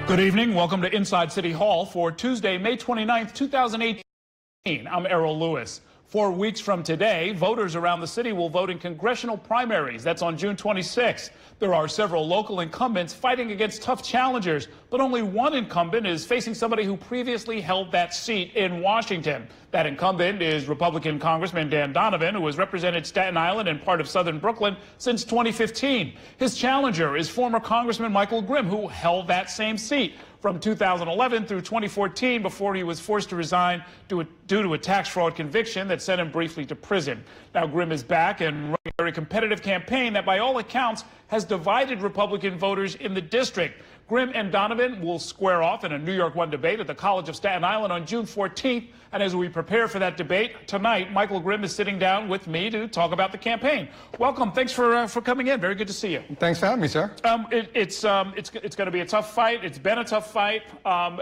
Good evening. Welcome to Inside City Hall for Tuesday, May 29th, 2018. I'm Errol Lewis. 4 weeks from today, voters around the city will vote in congressional primaries. That's on June 26th. There are several local incumbents fighting against tough challengers, but only one incumbent is facing somebody who previously held that seat in Washington. That incumbent is Republican Congressman Dan Donovan, who has represented Staten Island and part of southern Brooklyn since 2015. His challenger is former Congressman Michael Grimm, who held that same seat from 2011 through 2014 before he was forced to resign due to a tax fraud conviction that sent him briefly to prison. Now Grimm is back and running a very competitive campaign that by all accounts has divided Republican voters in the district. Grimm and Donovan will square off in a NY1 debate at the College of Staten Island on June 14th. And as we prepare for that debate tonight, Michael Grimm is sitting down with me to talk about the campaign. Welcome. Thanks for coming in. Very good to see you. Thanks for having me, sir. It's going to be a tough fight. It's been a tough fight.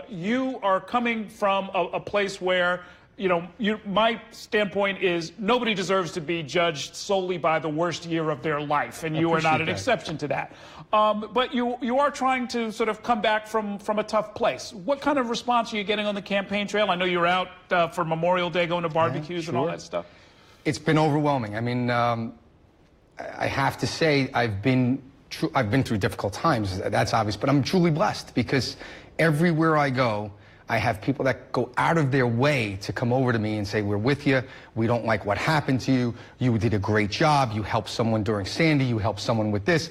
You are coming from a place where, my standpoint is nobody deserves to be judged solely by the worst year of their life, and you are not an exception to that. But you are trying to sort of come back from a tough place. What kind of response are you getting on the campaign trail? I know you're out for Memorial Day going to barbecues and all that stuff. It's been overwhelming. I mean, I have to say I've been through difficult times. That's obvious, but I'm truly blessed because everywhere I go, I have people that go out of their way to come over to me and say, we're with you. We don't like what happened to you. You did a great job. You helped someone during Sandy. You helped someone with this.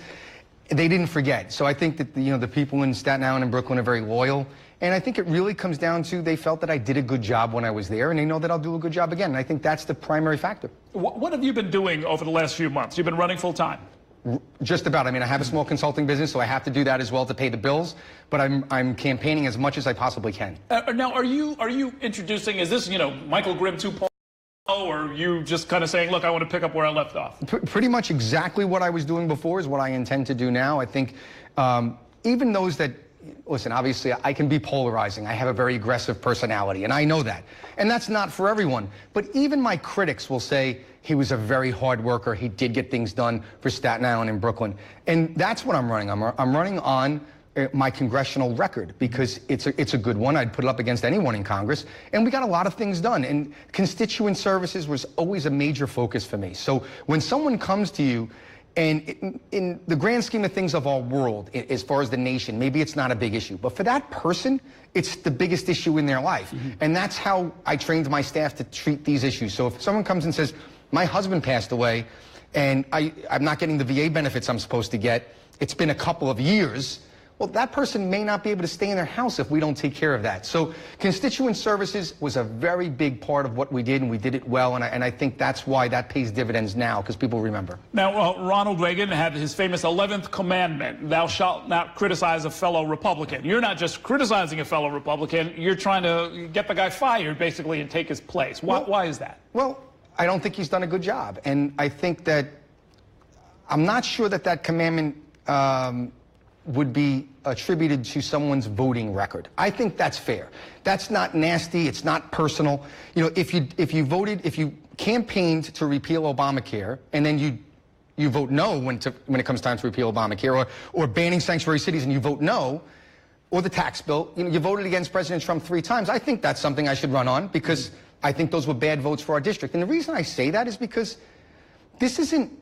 They didn't forget. So I think that, the people in Staten Island and Brooklyn are very loyal. And I think it really comes down to they felt that I did a good job when I was there, and they know that I'll do a good job again. And I think that's the primary factor. What have you been doing over the last few months? You've been running full time. Just about. I mean, I have a small consulting business, so I have to do that as well to pay the bills. But I'm campaigning as much as I possibly can. Now, are you introducing? Is this Michael Grimm 2.0, or are you just kind of saying, look, I want to pick up where I left off? Pretty much exactly what I was doing before is what I intend to do now. I think even those that listen, obviously, I can be polarizing. I have a very aggressive personality, and I know that. And that's not for everyone. But even my critics will say he was a very hard worker. He did get things done for Staten Island and Brooklyn. And that's what I'm running. I'm running on my congressional record because it's a good one. I'd put it up against anyone in Congress. And we got a lot of things done. And constituent services was always a major focus for me. So when someone comes to you, and in the grand scheme of things of our world, as far as the nation, maybe it's not a big issue. But for that person, it's the biggest issue in their life. Mm-hmm. And that's how I trained my staff to treat these issues. So if someone comes and says, my husband passed away, and I'm not getting the VA benefits I'm supposed to get, it's been a couple of years, well, that person may not be able to stay in their house if we don't take care of that. So constituent services was a very big part of what we did, and we did it well, and I think that's why that pays dividends now, because people remember. Now, Ronald Reagan had his famous 11th commandment, thou shalt not criticize a fellow Republican. You're not just criticizing a fellow Republican, you're trying to get the guy fired, basically, and take his place. Why is that? Well, I don't think he's done a good job, and I think that I'm not sure that commandment would be attributed to someone's voting record. I think that's fair. That's not nasty. It's not personal. If you campaigned to repeal Obamacare and then you vote no when it comes time to repeal Obamacare, or banning sanctuary cities and you vote no, or the tax bill, you voted against President Trump 3 times. I think that's something I should run on because I think those were bad votes for our district. And the reason I say that is because this isn't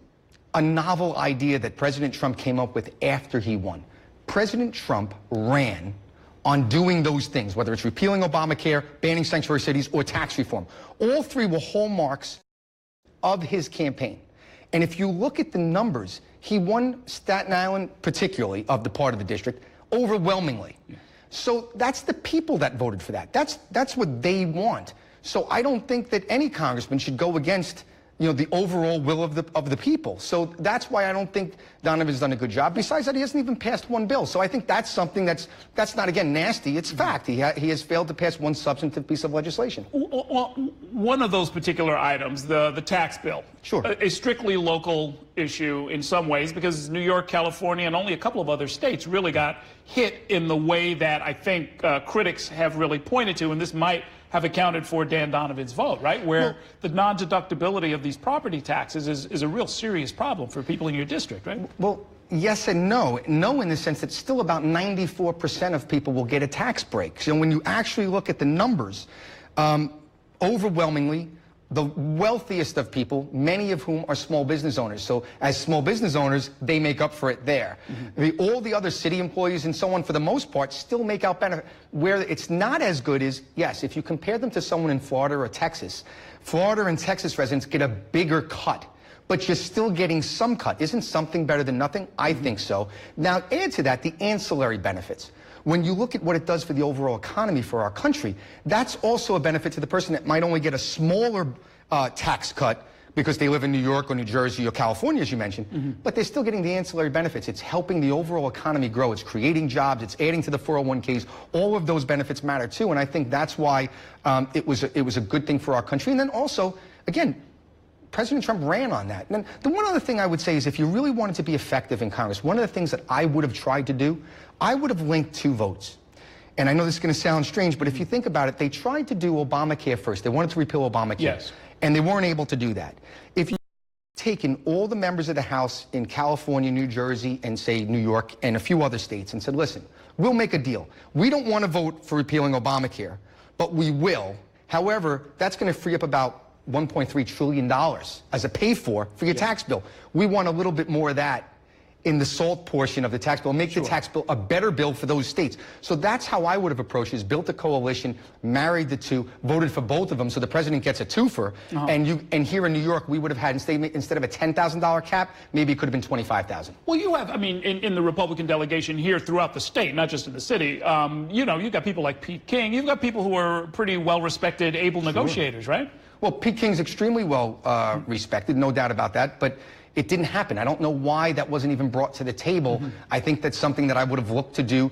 a novel idea that President Trump came up with after he won. President Trump ran on doing those things, whether it's repealing Obamacare, banning sanctuary cities, or tax reform. All 3 were hallmarks of his campaign. And if you look at the numbers, he won Staten Island, particularly of the part of the district, overwhelmingly. Yeah. So that's the people that voted for that. That's what they want. So I don't think that any congressman should go against the overall will of the people. So that's why I don't think Donovan's done a good job. Besides that, he hasn't even passed one bill. So I think that's something that's not, again, nasty. It's fact. He has failed to pass one substantive piece of legislation. Well, one of those particular items, the tax bill. Sure. A strictly local issue in some ways because New York, California, and only a couple of other states really got hit in the way that I think critics have really pointed to, and this might have accounted for Dan Donovan's vote, right? Where the non-deductibility of these property taxes is a real serious problem for people in your district, right? Well, yes and no. No in the sense that still about 94% of people will get a tax break. So when you actually look at the numbers, overwhelmingly, the wealthiest of people, many of whom are small business owners. So as small business owners, they make up for it there. All the other city employees and so on, for the most part, still make out benefit. Where it's not as good is, yes, if you compare them to someone in Florida or Texas, Florida and Texas residents get a bigger cut. But you're still getting some cut. Isn't something better than nothing? I think so. Now, add to that the ancillary benefits. When you look at what it does for the overall economy for our country, that's also a benefit to the person that might only get a smaller tax cut because they live in New York or New Jersey or California, as you mentioned, but they're still getting the ancillary benefits. It's helping the overall economy grow. It's creating jobs. It's adding to the 401ks. All of those benefits matter, too, and I think that's why it was a good thing for our country. And then also, again, President Trump ran on that. And the one other thing I would say is if you really wanted to be effective in Congress, one of the things that I would have tried to do, I would have linked 2 votes. And I know this is going to sound strange, but if you think about it, they tried to do Obamacare first. They wanted to repeal Obamacare. Yes. And they weren't able to do that. If you taken all the members of the House in California, New Jersey, and say New York, and a few other states, and said, listen, we'll make a deal. We don't want to vote for repealing Obamacare, but we will. However, that's going to free up about $1.3 trillion as a pay-for your tax bill. We want a little bit more of that in the SALT portion of the tax bill, make the tax bill a better bill for those states. So that's how I would have approached it, is built a coalition, married the two, voted for both of them, so the president gets a twofer, and here in New York, we would have had, instead of a $10,000 cap, maybe it could have been $25,000. Well, you have, I mean, in the Republican delegation here throughout the state, not just in the city, you know, you've got people like Pete King, you've got people who are pretty well-respected, able negotiators, right? Well, Pete King's extremely well respected, no doubt about that, but it didn't happen. I don't know why that wasn't even brought to the table. I think that's something that I would have looked to do.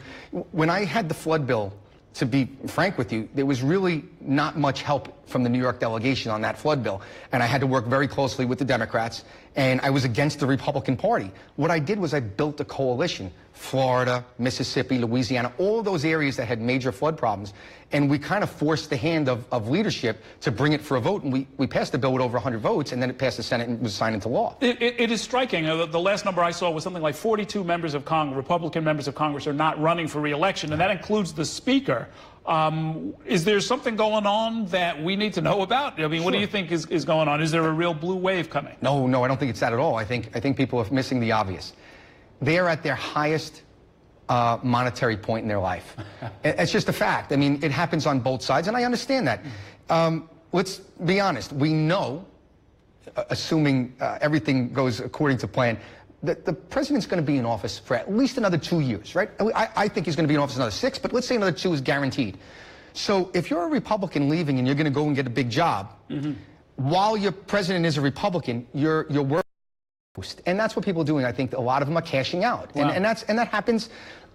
When I had the flood bill, to be frank with you, there was really not much help from the New York delegation on that flood bill. And I had to work very closely with the Democrats, and I was against the Republican Party. What I did was I built a coalition, Florida, Mississippi, Louisiana, all those areas that had major flood problems. And we kind of forced the hand of leadership to bring it for a vote. And we passed the bill with over 100 votes, and then it passed the Senate and was signed into law. It is striking. The last number I saw was something like 42 members of Congress, Republican members of Congress, are not running for re-election, and that includes the Speaker. Is there something going on that we need to know about? I mean, what do you think is going on? Is there a real blue wave coming? No, I don't think it's that at all. I think people are missing the obvious. They are at their highest monetary point in their life. It's just a fact. I mean, it happens on both sides, and I understand that. Let's be honest. We know, assuming everything goes according to plan, that the president's going to be in office for at least another 2 years, right? I think he's going to be in office another 6, but let's say another 2 is guaranteed. So if you're a Republican leaving and you're going to go and get a big job, while your president is a Republican, you're working. And that's what people are doing. I think a lot of them are cashing out. Wow. And that happens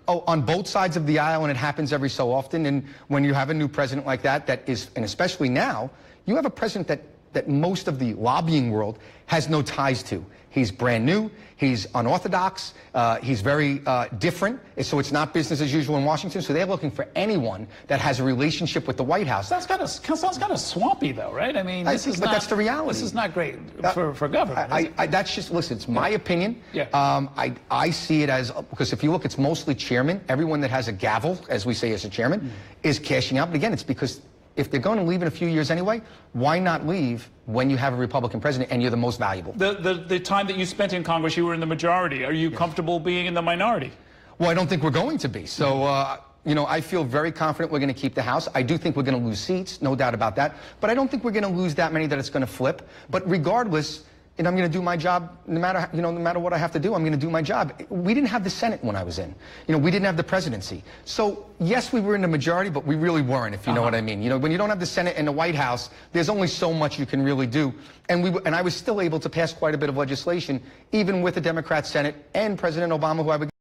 on both sides of the aisle, and it happens every so often. And when you have a new president like that is, and especially now, you have a president that most of the lobbying world has no ties to. He's brand new. He's unorthodox. He's very different. So it's not business as usual in Washington. So they're looking for anyone that has a relationship with the White House. Sounds kind of swampy, though, right? I mean, but that's the reality. This is not great for government. That's just, listen, it's my opinion. Yeah. I see it as, because if you look, it's mostly chairman. Everyone that has a gavel, as we say as a chairman, is cashing out. But again, it's because if they're going to leave in a few years anyway, why not leave when you have a Republican president and you're the most valuable? The time that you spent in Congress, you were in the majority. Are you comfortable being in the minority? Well, I don't think we're going to be. So, you know, I feel very confident we're going to keep the House. I do think we're going to lose seats, no doubt about that. But I don't think we're going to lose that many that it's going to flip. But regardless, and I'm going to do my job no matter what I have to do. I'm going to do my job. We didn't have the Senate when I was in. You know, we didn't have the presidency. So yes, we were in the majority, but we really weren't, if you know what I mean. You know, when you don't have the Senate and the White House, there's only so much you can really do. And I was still able to pass quite a bit of legislation, even with the Democrat Senate and President Obama, who I would